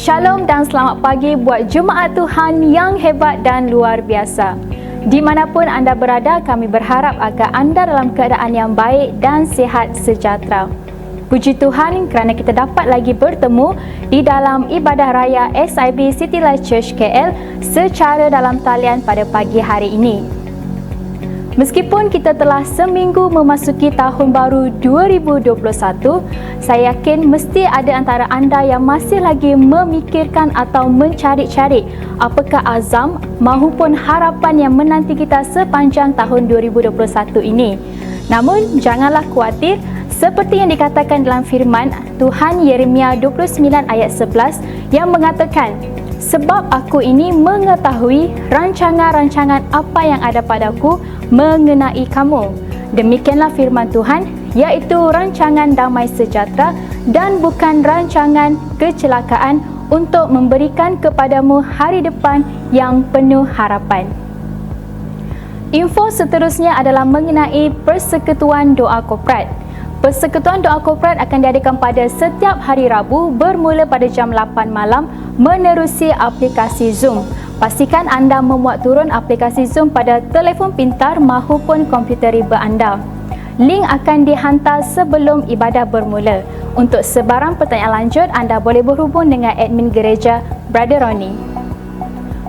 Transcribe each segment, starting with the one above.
Shalom dan selamat pagi buat jemaat Tuhan yang hebat dan luar biasa. Dimanapun anda berada, kami berharap agar anda dalam keadaan yang baik dan sihat sejahtera. Puji Tuhan kerana kita dapat lagi bertemu di dalam ibadah raya SIB City Life Church KL secara dalam talian pada pagi hari ini. Meskipun kita telah seminggu memasuki tahun baru 2021, saya yakin mesti ada antara anda yang masih lagi memikirkan atau mencari-cari apakah azam mahupun harapan yang menanti kita sepanjang tahun 2021 ini. Namun, janganlah khawatir, seperti yang dikatakan dalam firman Tuhan Yeremia 29 ayat 11 yang mengatakan, sebab aku ini mengetahui rancangan-rancangan apa yang ada padaku mengenai kamu. Demikianlah firman Tuhan, iaitu rancangan damai sejahtera dan bukan rancangan kecelakaan untuk memberikan kepadamu hari depan yang penuh harapan. Info seterusnya adalah mengenai Persekutuan Doa Korporat. Persekutuan Doa Korporat akan diadakan pada setiap hari Rabu bermula pada jam 8 malam menerusi aplikasi Zoom. Pastikan anda memuat turun aplikasi Zoom pada telefon pintar maupun komputer riba anda. Link akan dihantar sebelum ibadah bermula. Untuk sebarang pertanyaan lanjut, anda boleh berhubung dengan admin gereja, Brother Ronnie.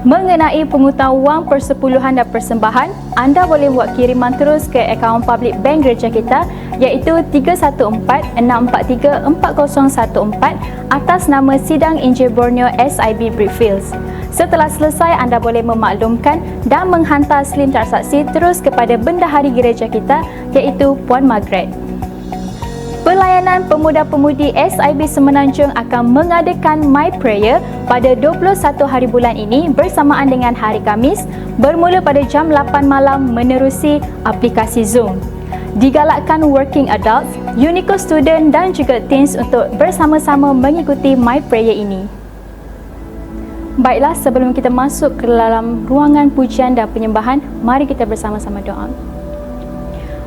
Mengenai pemutar wang persepuluhan dan persembahan, anda boleh buat kiriman terus ke akaun public bank gereja kita iaitu 314-643-4014 atas nama Sidang Injil Borneo SIB Brickfields. Setelah selesai, anda boleh memaklumkan dan menghantar slip transaksi terus kepada bendahari gereja kita iaitu Puan Margaret. Pelayanan pemuda-pemudi SIB Semenanjung akan mengadakan My Prayer pada 21 hari bulan ini bersamaan dengan hari Khamis bermula pada jam 8 malam menerusi aplikasi Zoom. Digalakkan working adults, Unico student dan juga teens untuk bersama-sama mengikuti My Prayer ini. Baiklah, sebelum kita masuk ke dalam ruangan pujian dan penyembahan, mari kita bersama-sama doa.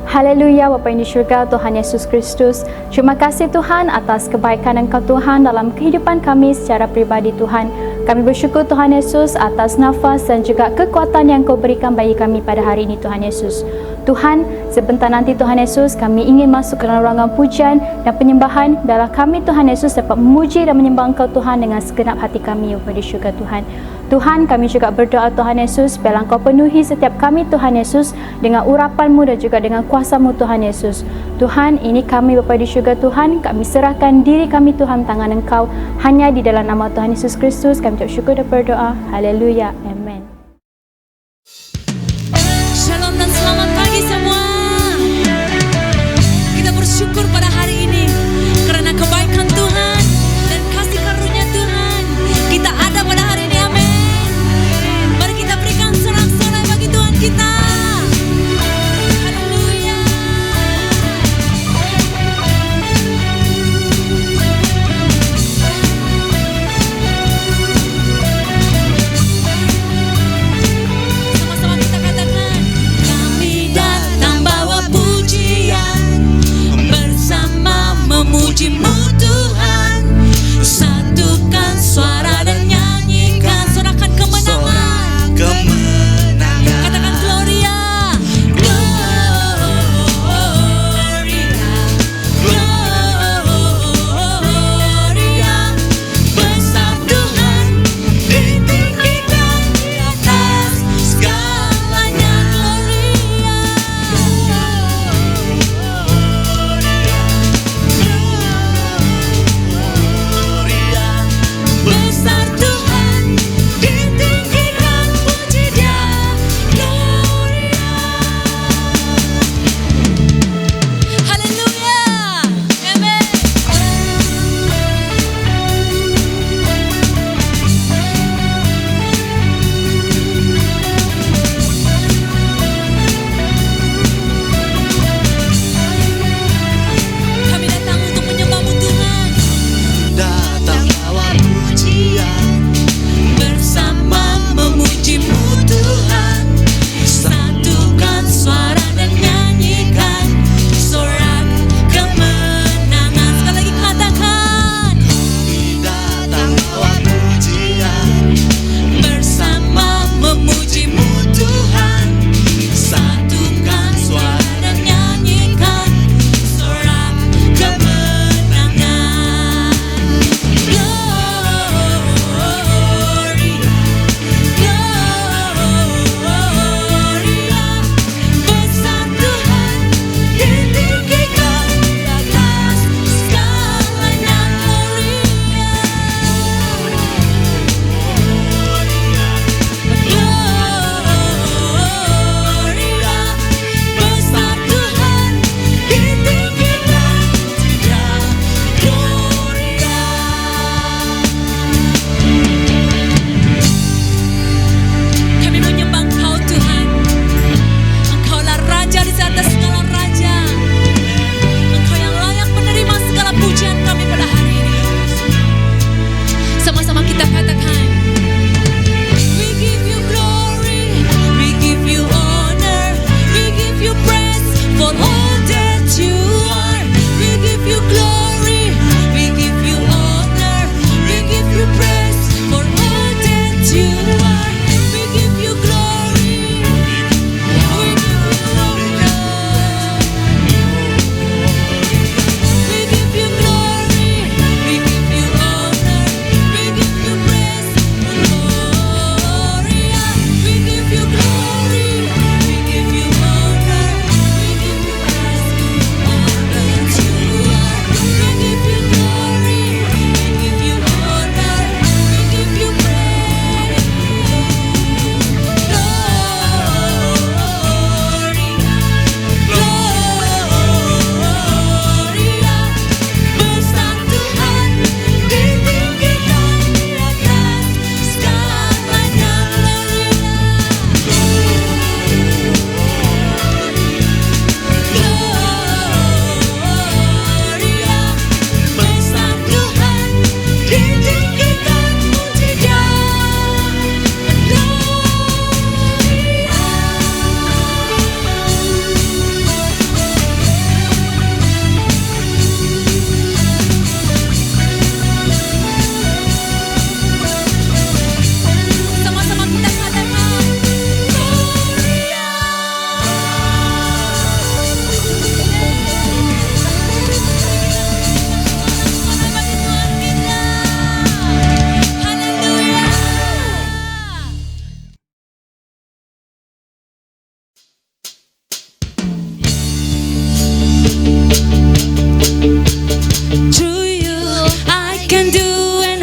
Haleluya, Bapa yang di syurga, Tuhan Yesus Kristus. Terima kasih Tuhan atas kebaikan Engkau Tuhan dalam kehidupan kami secara pribadi Tuhan. Kami bersyukur Tuhan Yesus atas nafas dan juga kekuatan yang Kau berikan bagi kami pada hari ini Tuhan Yesus. Tuhan, sebentar nanti Tuhan Yesus, kami ingin masuk ke dalam ruangan pujian dan penyembahan. Dalam kami Tuhan Yesus dapat memuji dan menyembah Engkau Tuhan dengan segenap hati kami, Bapa di syurga Tuhan. Tuhan, kami juga berdoa Tuhan Yesus, biarlah Engkau penuhi setiap kami Tuhan Yesus dengan urapan-Mu dan juga dengan kuasa-Mu Tuhan Yesus. Tuhan, ini kami Bapa di syurga Tuhan, kami serahkan diri kami Tuhan tangan Engkau, hanya di dalam nama Tuhan Yesus Kristus kami ucap syukur dan berdoa. Haleluya, amen. Shalom dan selamat pagi semua. Kita bersyukur pada hari ini karena kebaikan Tuhan dan kasih karunia Tuhan. Kita ada pada hari ini, amin. Mari kita berikan sorak-sorai bagi Tuhan kita. Haleluya.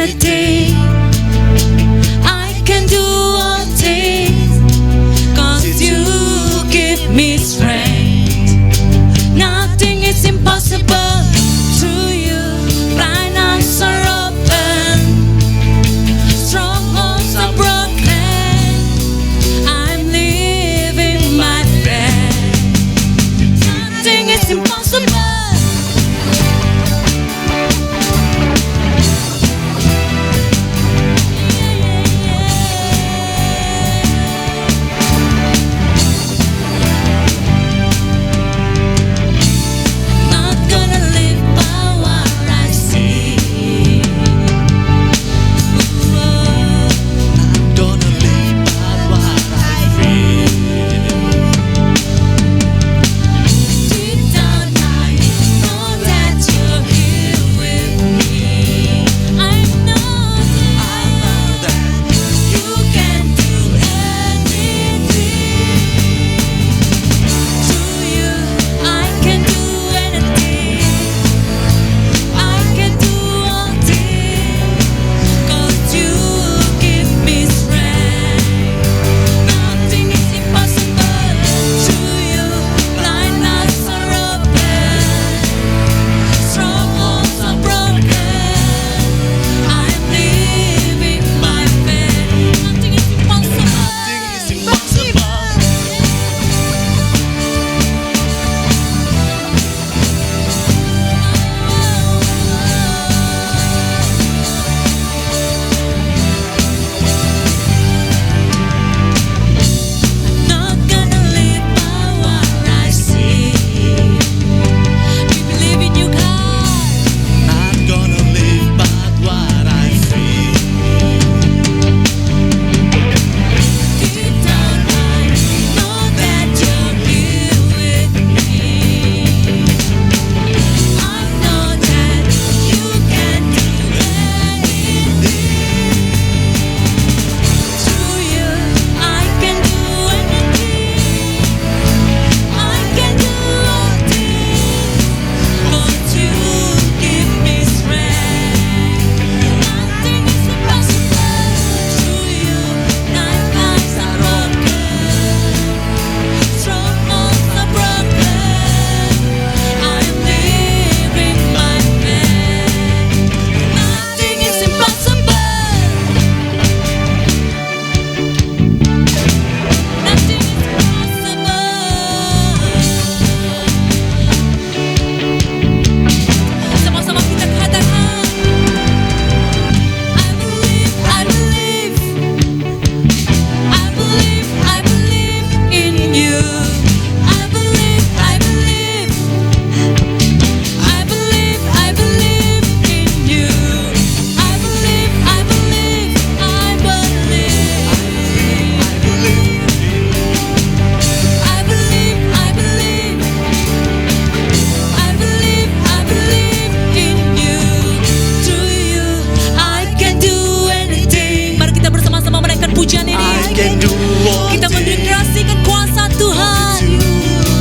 anything. I can do all things, 'cause you give me strength. Nothing is impossible to you. Blind eyes are open, strongholds are broken. I'm living my faith. Nothing is impossible. Not gonna live by what I see. Gonna live by what I feel. Deep down I know that you're here with me. I know that you can do anything. To you I can do anything. I can do all things, 'cause you give me strength. Nothing is impossible to you. Blind eyes are open, strongholds are broken. I'm living my faith. Nothing is impossible. Not gonna live by what I see. We believe in you, God. Not gonna live by what I feel. Deep down I know that you're here with me. I know that you can do anything. To you I can do anything. I can do all things, 'cause you give me strength. Nothing is impossible to you. Night eyes are open, strongholds are broken. I'm living my faith. Nothing is impossible. Nothing is impossible. Sama-sama kita katakan, I believe, I believe, I believe, I believe in you. I believe, I believe, I believe, I believe in you. I believe, I believe, I believe. I believe, I believe, I believe, I believe in you. To you I can do anything. Mari kita bersama-sama menaikkan pujian ini. I can do all Kita things. mendeklarasikan kuasa Tuhan. You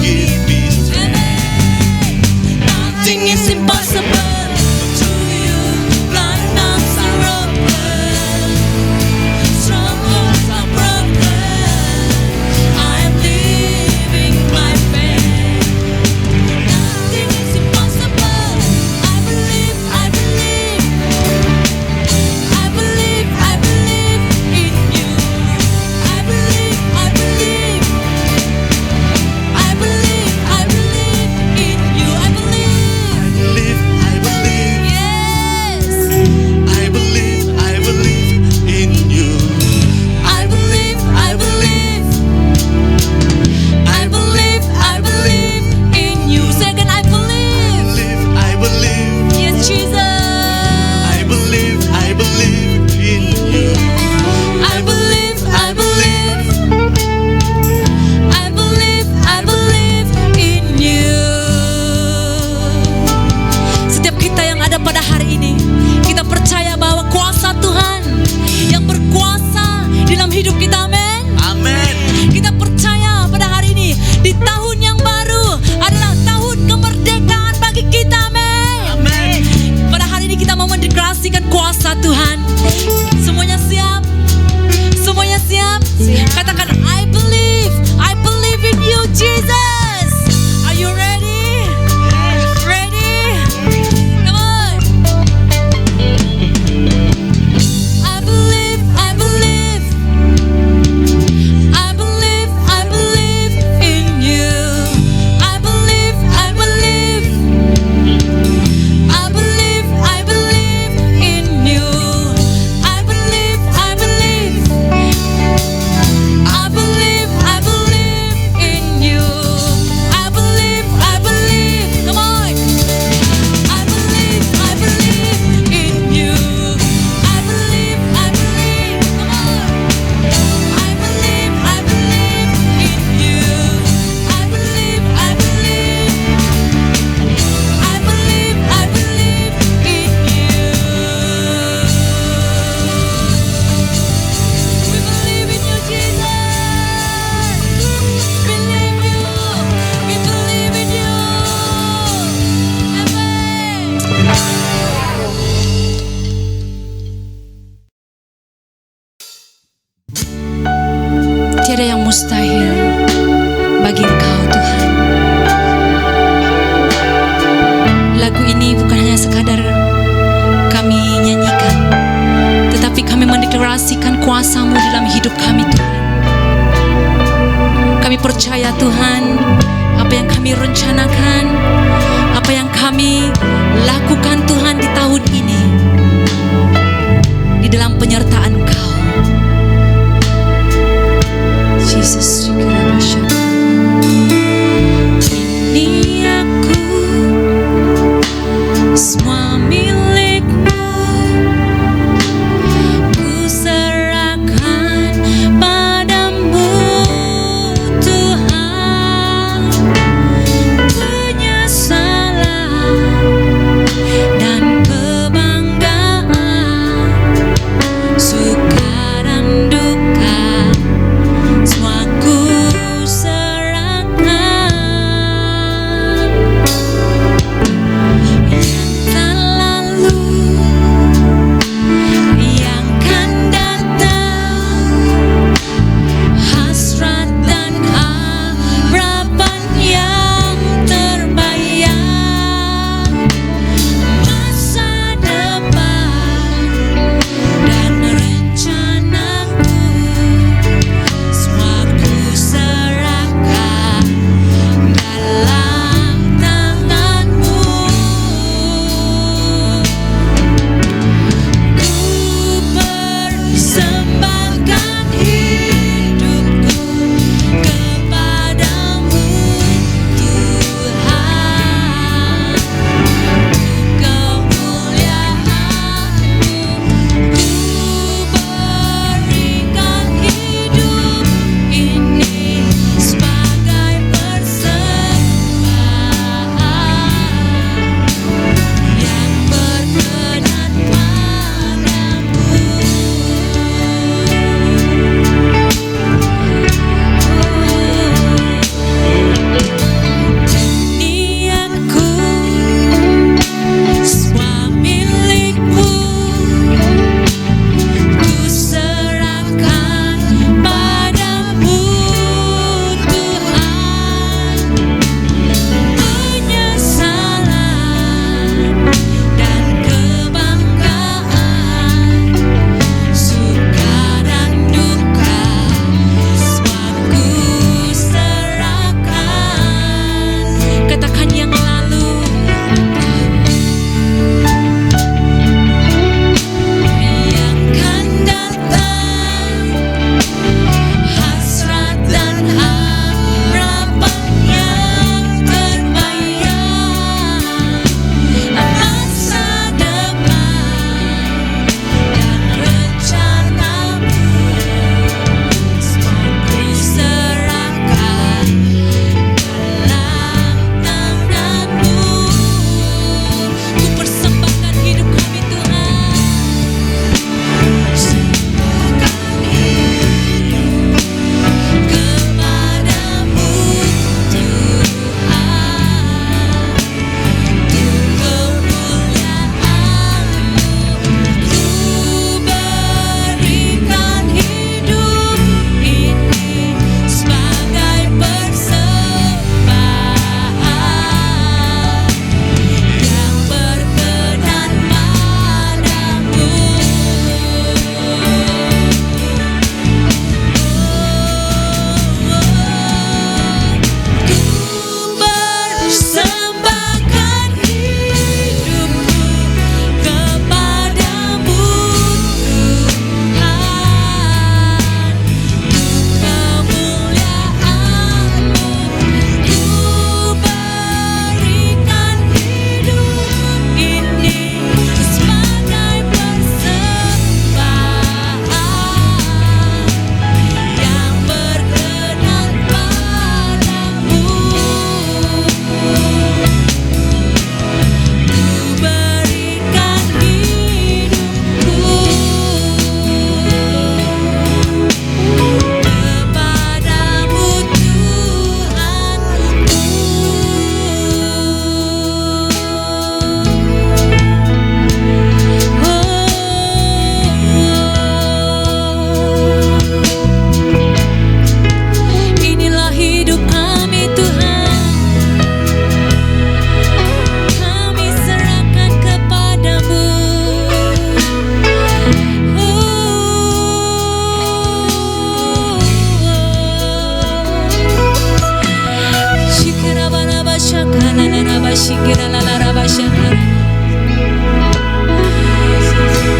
give me strength. Nothing is impossible to you. Blind eyes are open, strongholds are broken. I'm living my faith. Nothing is impossible. I believe, I believe, I believe, I believe in you. I mustahil bagi Engkau Tuhan. Lagu ini bukan hanya sekadar kami nyanyikan, tetapi kami mendeklarasikan kuasa-Mu dalam hidup kami Tuhan. Kami percaya Tuhan, apa yang kami rencanakan, apa yang kami lakukan Tuhan di tahun ini, di dalam penyertaan Kau. Jesus, ini aku, semua milik-Mu, ku serahkan padamu Tuhan. Penyesalan dan kebanggaan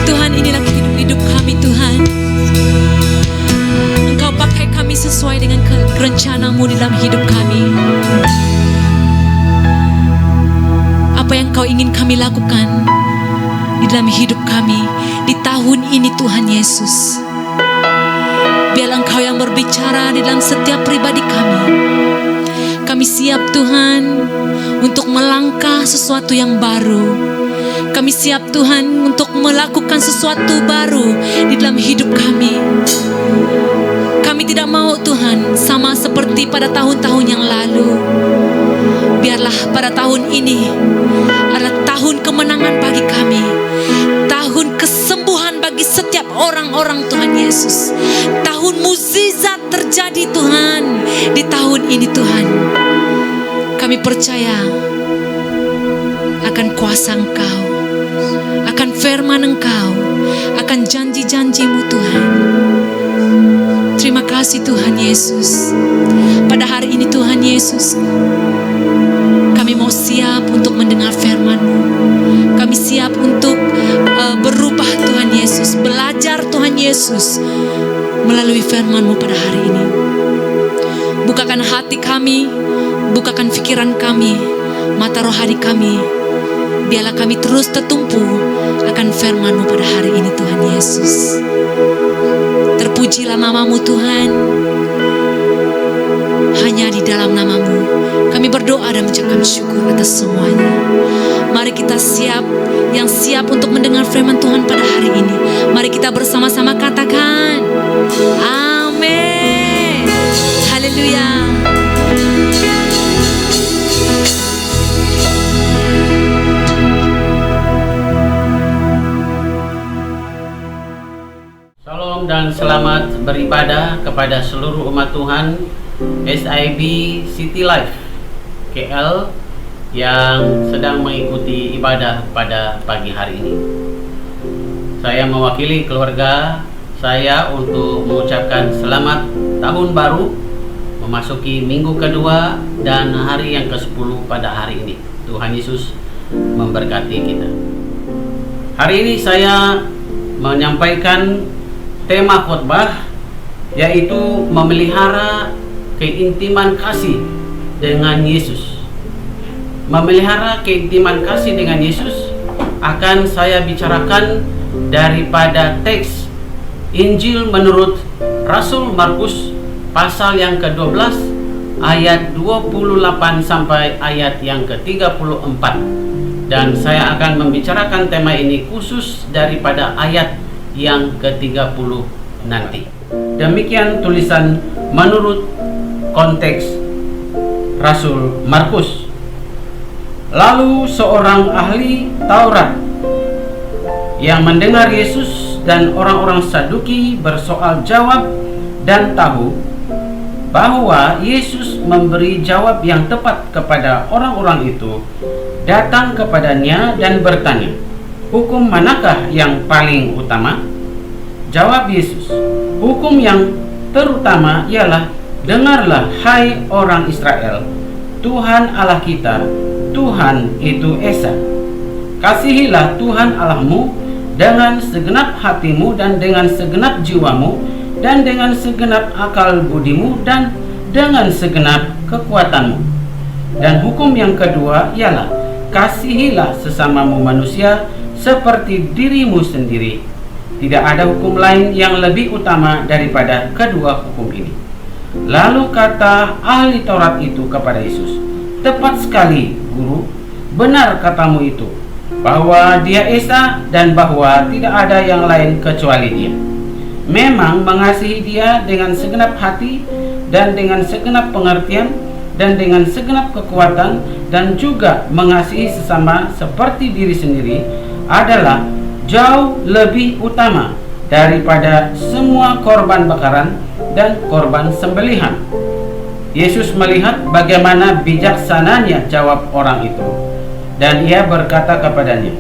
Tuhan, inilah hidup kami Tuhan. Engkau pakai kami sesuai dengan rencana-Mu di dalam hidup kami. Apa yang Kau ingin kami lakukan di dalam hidup kami di tahun ini Tuhan Yesus. Biarlah Engkau yang berbicara di dalam setiap pribadi kami. Kami siap Tuhan untuk melangkah sesuatu yang baru. Kami siap Tuhan untuk melakukan sesuatu baru di dalam hidup kami. Kami tidak mau Tuhan sama seperti pada tahun-tahun yang lalu. Biarlah pada tahun ini adalah tahun kemenangan bagi kami. Tahun kesembuhan bagi setiap orang-orang Tuhan Yesus. Tahun mukjizat terjadi Tuhan di tahun ini Tuhan. Kami percaya akan kuasa Engkau, akan firman Engkau, akan janji-janji-Mu Tuhan. Terima kasih Tuhan Yesus. Pada hari ini Tuhan Yesus, kami mau siap untuk mendengar firman-Mu. Kami siap untuk berubah Tuhan Yesus, belajar Tuhan Yesus melalui firman-Mu pada hari ini. Bukakan hati kami, bukakan pikiran kami, mata rohani kami. Biarlah kami terus tertumpu akan firman-Mu pada hari ini Tuhan Yesus. Terpujilah nama-Mu Tuhan. Hanya di dalam nama-Mu kami berdoa dan mengucapkan syukur atas semuanya. Mari kita siap untuk mendengar firman Tuhan pada hari ini. Mari kita bersama-sama katakan amin. Haleluya. Shalom dan selamat beribadah kepada seluruh umat Tuhan SIB City Life KL yang sedang mengikuti ibadah pada pagi hari ini. Saya mewakili keluarga saya untuk mengucapkan selamat tahun baru, memasuki minggu kedua dan hari yang ke-10 pada hari ini. Tuhan Yesus memberkati kita. Hari ini saya menyampaikan tema khotbah, yaitu memelihara keintiman kasih dengan Yesus. Memelihara keintiman kasih dengan Yesus akan saya bicarakan daripada teks Injil menurut Rasul Markus pasal yang ke-12 ayat 28 sampai ayat yang ke-34. Dan saya akan membicarakan tema ini khusus daripada ayat yang ke-30 nanti. Demikian tulisan menurut konteks Rasul Markus. Lalu seorang ahli Taurat yang mendengar Yesus dan orang-orang Saduki bersoal jawab dan tahu bahwa Yesus memberi jawab yang tepat kepada orang-orang itu, datang kepadanya dan bertanya, "Hukum manakah yang paling utama?" Jawab Yesus, "Hukum yang terutama ialah, dengarlah hai orang Israel, Tuhan Allah kita, Tuhan itu Esa. Kasihilah Tuhan Allahmu dengan segenap hatimu dan dengan segenap jiwamu dan dengan segenap akal budimu dan dengan segenap kekuatanmu. Dan hukum yang kedua ialah, kasihilah sesamamu manusia seperti dirimu sendiri. Tidak ada hukum lain yang lebih utama daripada kedua hukum ini." Lalu kata ahli Taurat itu kepada Yesus, "Tepat sekali, Guru, benar katamu itu, bahwa dia Esa dan bahwa tidak ada yang lain kecuali dia. Memang mengasihi dia dengan segenap hati dan dengan segenap pengertian dan dengan segenap kekuatan dan juga mengasihi sesama seperti diri sendiri adalah jauh lebih utama daripada semua korban bakaran dan korban sembelihan." Yesus melihat bagaimana bijaksananya jawab orang itu, dan ia berkata kepadanya,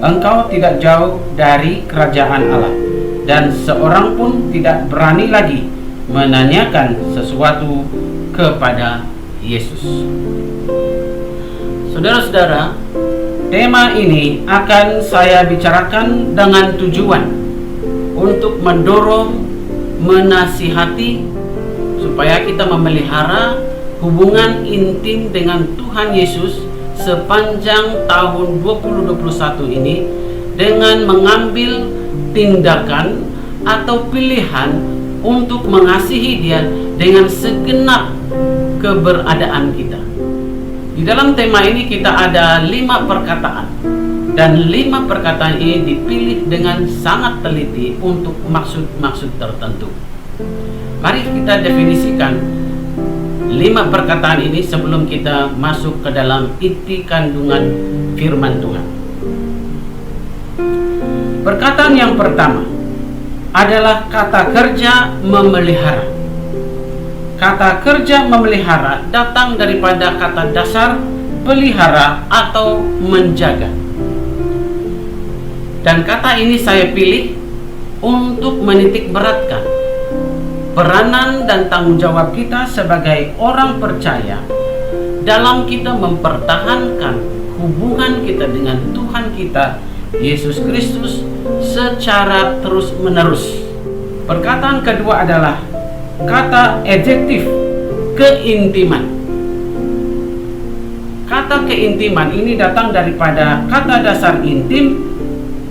"Engkau tidak jauh dari kerajaan Allah." Dan seorang pun tidak berani lagi menanyakan sesuatu kepada Yesus. Saudara-saudara, tema ini akan saya bicarakan dengan tujuan untuk mendorong, menasihati supaya kita memelihara hubungan intim dengan Tuhan Yesus sepanjang tahun 2021 ini dengan mengambil tindakan atau pilihan untuk mengasihi Dia dengan segenap keberadaan kita. Di dalam tema ini kita ada 5 perkataan, dan 5 perkataan ini dipilih dengan sangat teliti untuk maksud-maksud tertentu. Mari kita definisikan 5 perkataan ini sebelum kita masuk ke dalam inti kandungan firman Tuhan. Perkataan yang pertama adalah kata kerja memelihara. Kata kerja memelihara datang daripada kata dasar pelihara atau menjaga. Dan kata ini saya pilih untuk menitik beratkan peranan dan tanggung jawab kita sebagai orang percaya dalam kita mempertahankan hubungan kita dengan Tuhan kita Yesus Kristus secara terus-menerus. Perkataan kedua adalah kata adjektif keintiman. Kata keintiman ini datang daripada kata dasar intim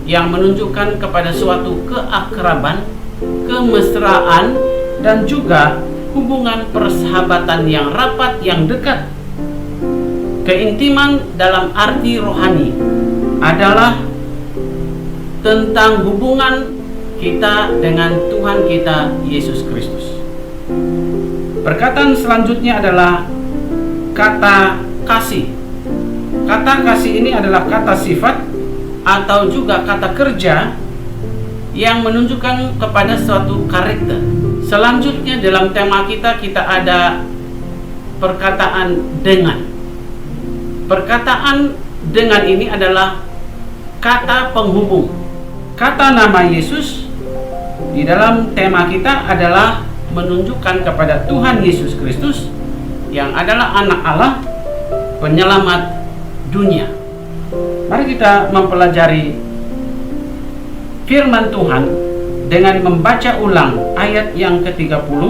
yang menunjukkan kepada suatu keakraban, kemesraan, dan juga hubungan persahabatan yang rapat, yang dekat. Keintiman dalam arti rohani adalah tentang hubungan kita dengan Tuhan kita Yesus Kristus. Perkataan selanjutnya adalah kata kasih. Kata kasih ini adalah kata sifat atau juga kata kerja yang menunjukkan kepada suatu karakter. Selanjutnya dalam tema kita ada perkataan dengan. Perkataan dengan ini adalah kata penghubung. Kata nama Yesus di dalam tema kita adalah menunjukkan kepada Tuhan Yesus Kristus yang adalah anak Allah, penyelamat dunia. Mari kita mempelajari firman Tuhan dengan membaca ulang ayat yang ke-30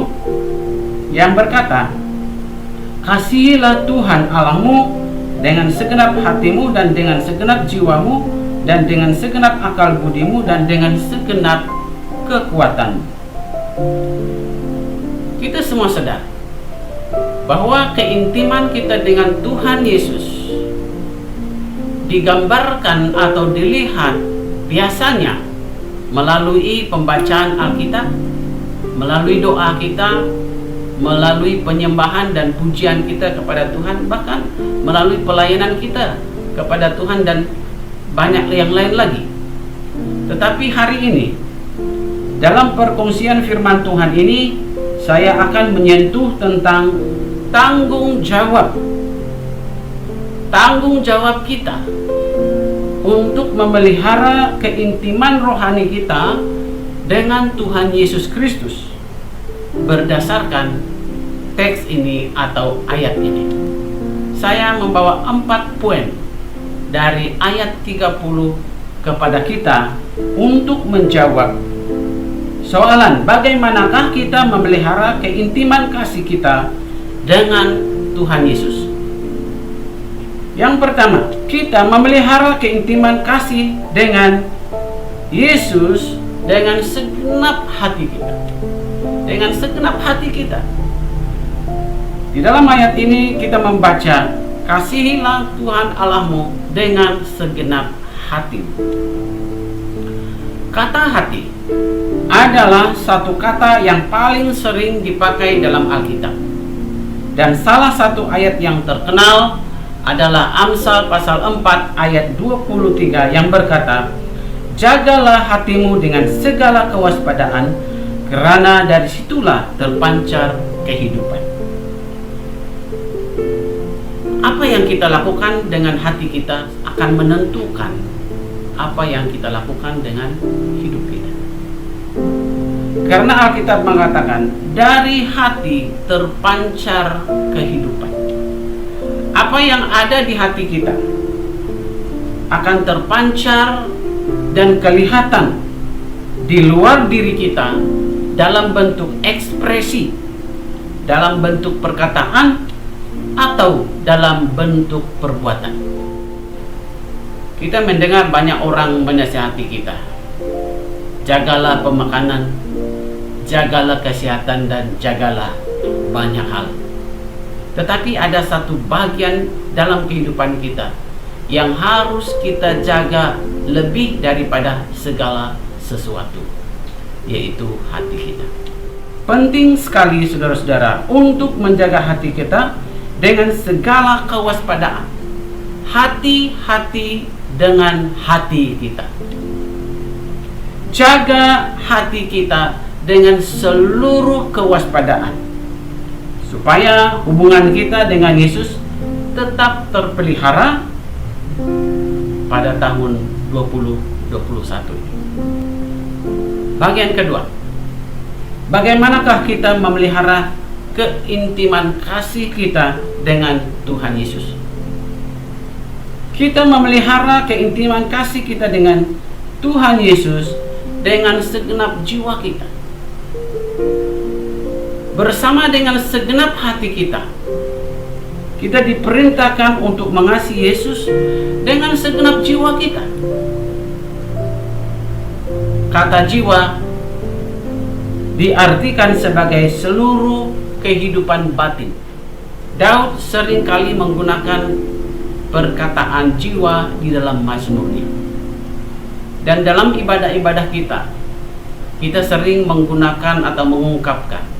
yang berkata, "Kasihilah Tuhan Allahmu dengan segenap hatimu dan dengan segenap jiwamu dan dengan segenap akal budimu dan dengan segenap kekuatanmu." Kita semua sadar bahwa keintiman kita dengan Tuhan Yesus digambarkan atau dilihat biasanya melalui pembacaan Alkitab, melalui doa kita, melalui penyembahan dan pujian kita kepada Tuhan, bahkan melalui pelayanan kita kepada Tuhan dan banyak yang lain lagi. Tetapi hari ini dalam perkongsian firman Tuhan ini saya akan menyentuh tentang tanggung jawab kita untuk memelihara keintiman rohani kita dengan Tuhan Yesus Kristus berdasarkan teks ini atau ayat ini. Saya membawa 4 poin dari ayat 30 kepada kita untuk menjawab soalan bagaimanakah kita memelihara keintiman kasih kita dengan Tuhan Yesus. Yang pertama, kita memelihara keintiman kasih dengan Yesus dengan segenap hati kita. Dengan segenap hati kita. Di dalam ayat ini kita membaca, "Kasihilah Tuhan Allahmu dengan segenap hatimu." Kata hati adalah satu kata yang paling sering dipakai dalam Alkitab. Dan salah satu ayat yang terkenal adalah Amsal pasal 4 ayat 23 yang berkata, "Jagalah hatimu dengan segala kewaspadaan, karena dari situlah terpancar kehidupan." Apa yang kita lakukan dengan hati kita akan menentukan apa yang kita lakukan dengan hidup kita. Karena Alkitab mengatakan dari hati terpancar kehidupan. Apa yang ada di hati kita akan terpancar dan kelihatan di luar diri kita dalam bentuk ekspresi, dalam bentuk perkataan, atau dalam bentuk perbuatan. Kita mendengar banyak orang menasihati kita, jagalah pemakanan, jagalah kesehatan, dan jagalah banyak hal. Tetapi ada satu bagian dalam kehidupan kita yang harus kita jaga lebih daripada segala sesuatu, yaitu hati kita. Penting sekali saudara-saudara untuk menjaga hati kita dengan segala kewaspadaan. Hati-hati dengan hati kita. Jaga hati kita dengan seluruh kewaspadaan, supaya hubungan kita dengan Yesus tetap terpelihara pada tahun 2021 ini. Bagian kedua, bagaimanakah kita memelihara keintiman kasih kita dengan Tuhan Yesus? Kita memelihara keintiman kasih kita dengan Tuhan Yesus dengan segenap jiwa kita, bersama dengan segenap hati kita. Kita diperintahkan untuk mengasihi Yesus dengan segenap jiwa kita. Kata jiwa diartikan sebagai seluruh kehidupan batin. Daud seringkali menggunakan perkataan jiwa di dalam mazmurnya. Dan dalam ibadah-ibadah kita sering menggunakan atau mengungkapkan,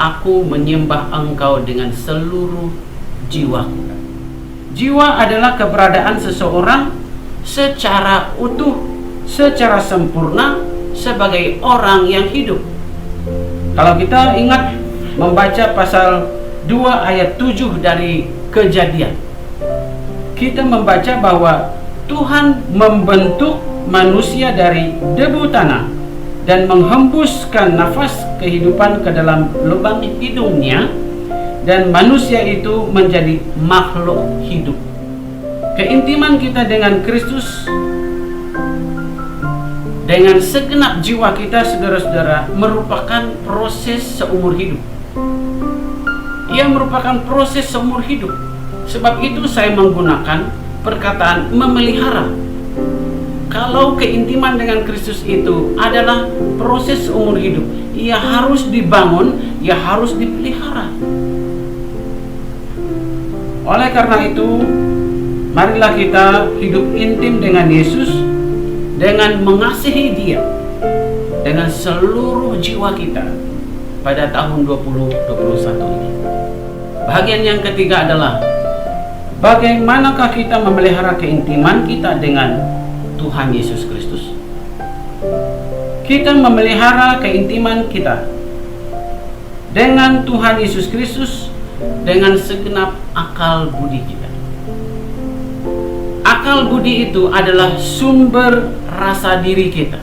aku menyembah Engkau dengan seluruh jiwaku. Jiwa adalah keberadaan seseorang secara utuh, secara sempurna sebagai orang yang hidup. Kalau kita ingat membaca pasal 2 ayat 7 dari Kejadian, kita membaca bahwa Tuhan membentuk manusia dari debu tanah dan menghembuskan nafas kehidupan ke dalam lubang hidungnya, dan manusia itu menjadi makhluk hidup. Keintiman kita dengan Kristus dengan segenap jiwa kita, saudara-saudara, merupakan proses seumur hidup. Ia merupakan proses seumur hidup. Sebab itu saya menggunakan perkataan memelihara. Kalau keintiman dengan Kristus itu adalah proses seumur hidup, ia harus dibangun, ia harus dipelihara. Oleh karena itu, marilah kita hidup intim dengan Yesus dengan mengasihi Dia dengan seluruh jiwa kita pada tahun 2021 ini. Bagian yang ketiga adalah bagaimanakah kita memelihara keintiman kita dengan Tuhan Yesus Kristus. Kita memelihara keintiman kita dengan Tuhan Yesus Kristus dengan segenap akal budi kita. Akal budi itu adalah sumber rasa diri kita.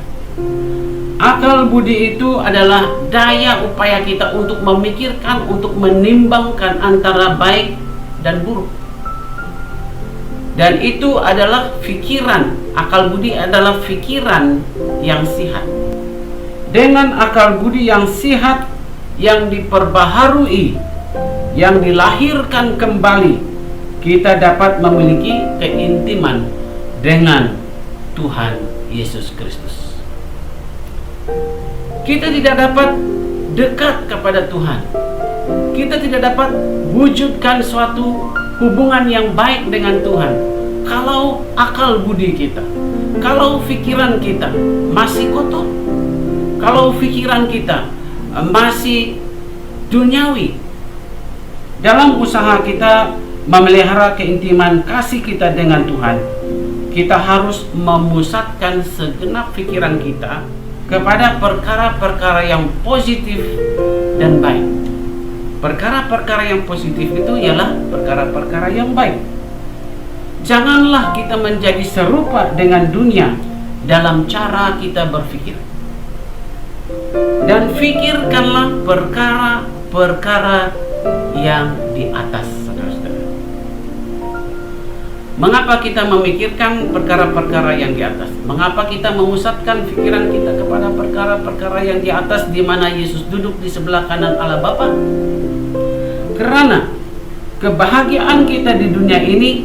Akal budi itu adalah daya upaya kita untuk memikirkan, untuk menimbangkan antara baik dan buruk. Dan itu adalah pikiran. Akal budi adalah pikiran yang sihat. Dengan akal budi yang sihat, yang diperbaharui, yang dilahirkan kembali, kita dapat memiliki keintiman dengan Tuhan Yesus Kristus. Kita tidak dapat dekat kepada Tuhan, kita tidak dapat wujudkan suatu hubungan yang baik dengan Tuhan kalau akal budi kita, kalau pikiran kita masih kotor, kalau pikiran kita masih duniawi. Dalam usaha kita memelihara keintiman kasih kita dengan Tuhan, kita harus memusatkan segenap pikiran kita kepada perkara-perkara yang positif dan baik. Perkara-perkara yang positif itu ialah perkara-perkara yang baik. Janganlah kita menjadi serupa dengan dunia dalam cara kita berpikir. Dan fikirkanlah perkara-perkara yang di atas, saudara-saudara. Mengapa kita memikirkan perkara-perkara yang di atas? Mengapa kita memusatkan pikiran kita kepada perkara-perkara yang di atas, di mana Yesus duduk di sebelah kanan Allah Bapa? Karena kebahagiaan kita di dunia ini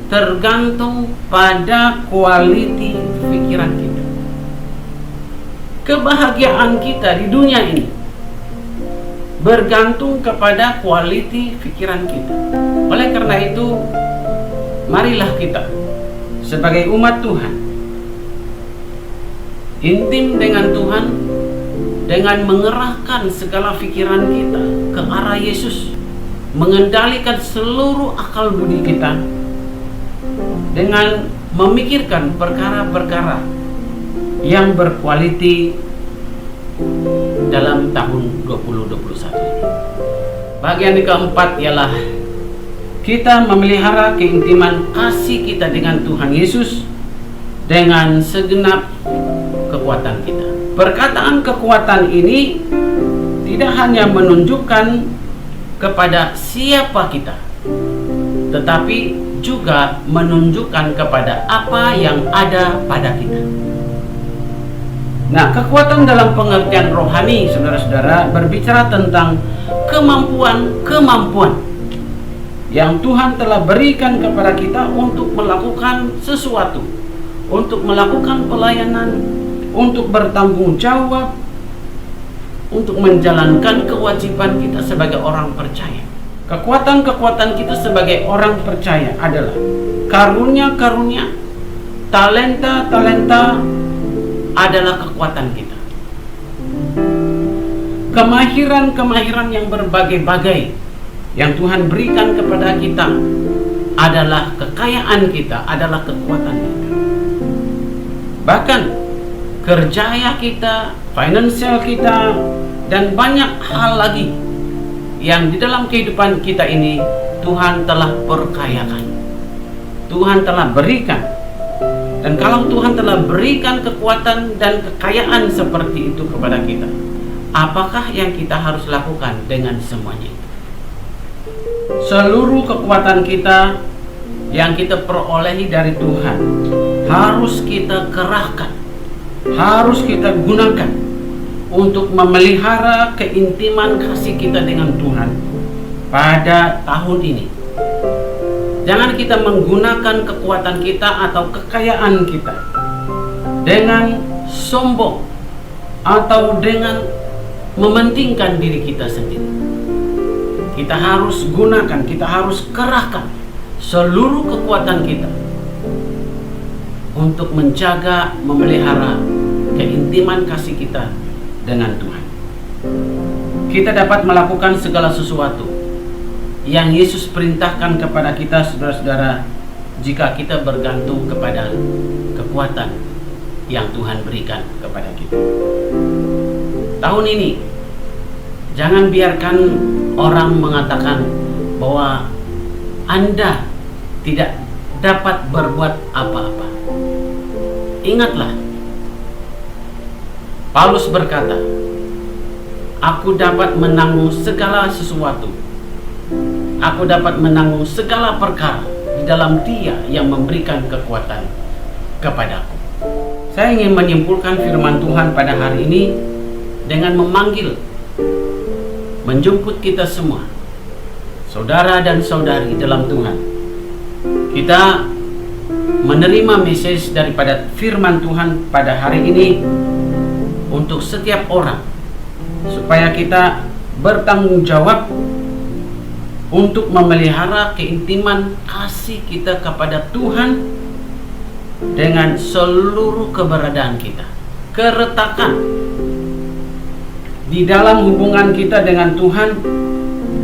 tergantung pada kualiti pikiran kita. Kebahagiaan kita di dunia ini bergantung kepada kualiti pikiran kita. Oleh karena itu, marilah kita sebagai umat Tuhan intim dengan Tuhan dengan mengerahkan segala pikiran kita ke arah Yesus, mengendalikan seluruh akal budi kita dengan memikirkan perkara-perkara yang berkualiti dalam tahun 2021 ini. Bagian keempat ialah kita memelihara keintiman kasih kita dengan Tuhan Yesus dengan segenap kekuatan kita. Perkataan kekuatan ini tidak hanya menunjukkan kepada siapa kita, tetapi juga menunjukkan kepada apa yang ada pada kita. Nah, kekuatan dalam pengertian rohani, saudara-saudara, berbicara tentang kemampuan yang Tuhan telah berikan kepada kita untuk melakukan sesuatu, untuk melakukan pelayanan, untuk bertanggung jawab, untuk menjalankan kewajiban kita sebagai orang percaya. Kekuatan-kekuatan kita sebagai orang percaya adalah karunia-karunia, talenta-talenta adalah kekuatan kita. Kemahiran-kemahiran yang berbagai-bagai yang Tuhan berikan kepada kita adalah kekayaan kita, adalah kekuatan kita. Bahkan kerjaya kita, finansial kita, dan banyak hal lagi yang di dalam kehidupan kita ini Tuhan telah perkayakan, Tuhan telah berikan. Dan kalau Tuhan telah berikan kekuatan dan kekayaan seperti itu kepada kita, apakah yang kita harus lakukan dengan semuanya? Seluruh kekuatan kita yang kita perolehi dari Tuhan harus kita kerahkan, harus kita gunakan untuk memelihara keintiman kasih kita dengan Tuhan pada tahun ini. Jangan kita menggunakan kekuatan kita atau kekayaan kita dengan sombong atau dengan mementingkan diri kita sendiri. Kita harus gunakan, kita harus kerahkan seluruh kekuatan kita untuk menjaga, memelihara keintiman kasih kita dengan Tuhan. Kita dapat melakukan segala sesuatu yang Yesus perintahkan kepada kita, saudara-saudara, jika kita bergantung kepada kekuatan yang Tuhan berikan kepada kita. Tahun ini, jangan biarkan orang mengatakan bahwa Anda tidak dapat berbuat apa-apa. Ingatlah, Paulus berkata, "Aku dapat menanggung segala sesuatu. Aku dapat menanggung segala perkara di dalam Dia yang memberikan kekuatan kepadaku." Saya ingin menyimpulkan firman Tuhan pada hari ini dengan memanggil, menjemput kita semua, saudara dan saudari dalam Tuhan. Kita menerima message daripada firman Tuhan pada hari ini untuk setiap orang, supaya kita bertanggung jawab untuk memelihara keintiman kasih kita kepada Tuhan dengan seluruh keberadaan kita. Keretakan di dalam hubungan kita dengan Tuhan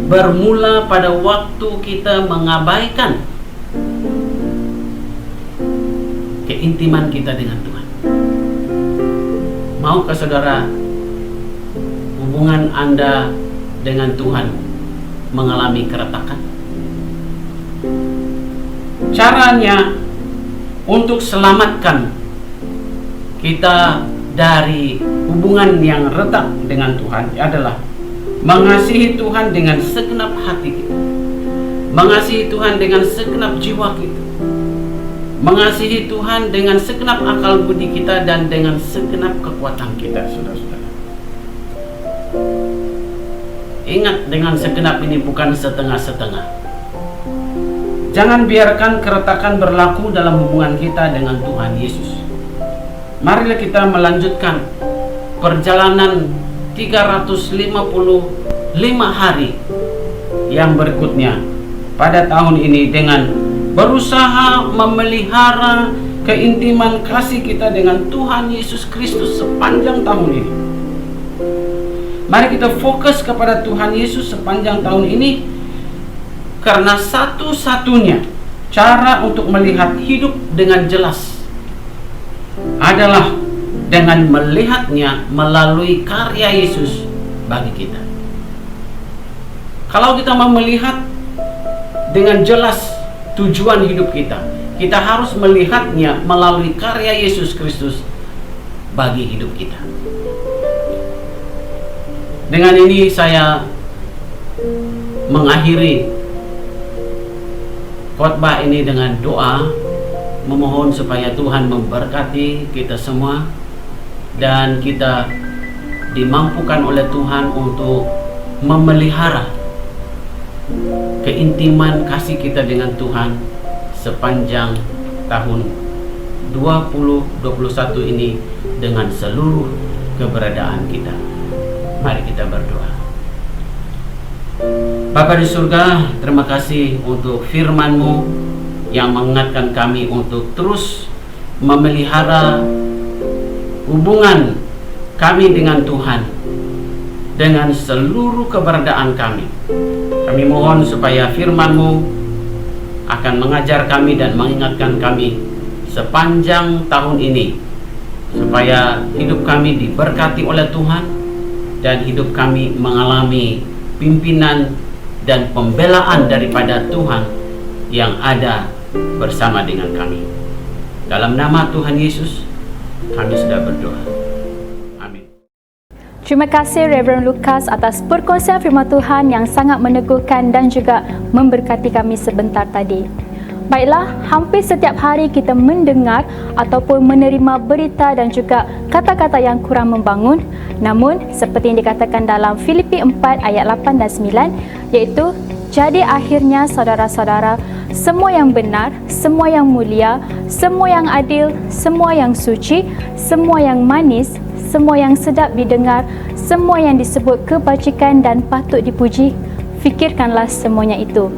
bermula pada waktu kita mengabaikan keintiman kita dengan Tuhan. Maukah saudara hubungan Anda dengan Tuhan mengalami keretakan? Caranya untuk selamatkan kita dari hubungan yang retak dengan Tuhan adalah mengasihi Tuhan dengan segenap hati kita, mengasihi Tuhan dengan segenap jiwa kita, mengasihi Tuhan dengan segenap akal budi kita dan dengan segenap kekuatan kita, saudara-saudara. Ingat, dengan segenap ini bukan setengah-setengah. Jangan biarkan keretakan berlaku dalam hubungan kita dengan Tuhan Yesus. Marilah kita melanjutkan perjalanan 355 hari yang berikutnya pada tahun ini dengan berusaha memelihara keintiman kasih kita dengan Tuhan Yesus Kristus sepanjang tahun ini. Mari kita fokus kepada Tuhan Yesus sepanjang tahun ini, karena satu-satunya cara untuk melihat hidup dengan jelas adalah dengan melihatnya melalui karya Yesus bagi kita. Kalau kita mau melihat dengan jelas tujuan hidup kita, kita harus melihatnya melalui karya Yesus Kristus bagi hidup kita. Dengan ini saya mengakhiri khotbah ini dengan doa, memohon supaya Tuhan memberkati kita semua dan kita dimampukan oleh Tuhan untuk memelihara keintiman kasih kita dengan Tuhan sepanjang tahun 2021 ini dengan seluruh keberadaan kita. Mari kita berdoa. Bapa di surga, terima kasih untuk firman-Mu yang mengingatkan kami untuk terus memelihara hubungan kami dengan Tuhan dengan seluruh keberadaan kami. Kami mohon supaya firman-Mu akan mengajar kami dan mengingatkan kami sepanjang tahun ini, supaya hidup kami diberkati oleh Tuhan dan hidup kami mengalami pimpinan dan pembelaan daripada Tuhan yang ada bersama dengan kami. Dalam nama Tuhan Yesus kami sudah berdoa. Amin. Terima kasih Reverend Lucas atas perkongsian firman Tuhan yang sangat meneguhkan dan juga memberkati kami sebentar tadi. Baiklah, hampir setiap hari kita mendengar ataupun menerima berita dan juga kata-kata yang kurang membangun. Namun, seperti yang dikatakan dalam Filipi 4 ayat 8 dan 9, iaitu, jadi akhirnya saudara-saudara, semua yang benar, semua yang mulia, semua yang adil, semua yang suci, semua yang manis, semua yang sedap didengar, semua yang disebut kebajikan dan patut dipuji, fikirkanlah semuanya itu.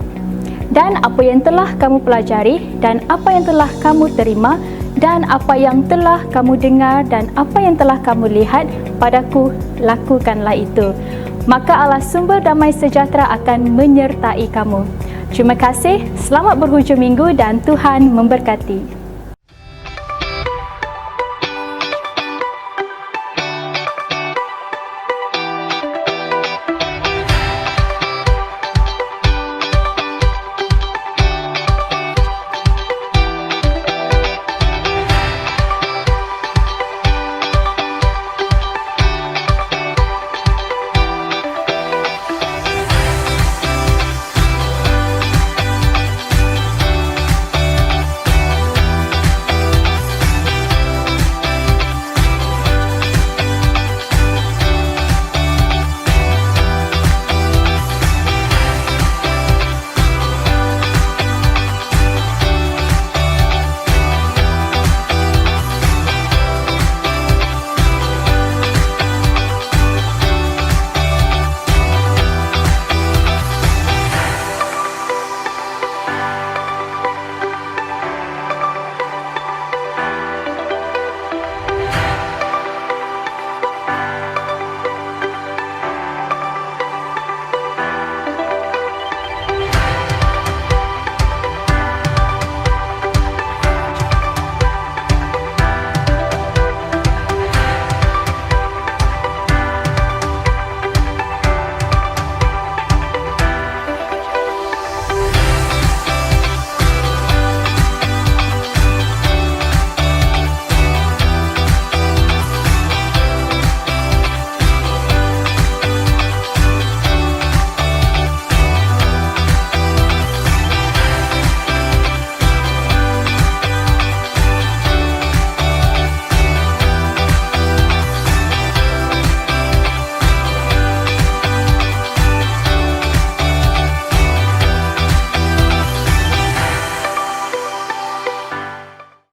Dan apa yang telah kamu pelajari, dan apa yang telah kamu terima, dan apa yang telah kamu dengar, dan apa yang telah kamu lihat padaku, lakukanlah itu. Maka Allah sumber damai sejahtera akan menyertai kamu. Terima kasih, selamat berhujung minggu dan Tuhan memberkati.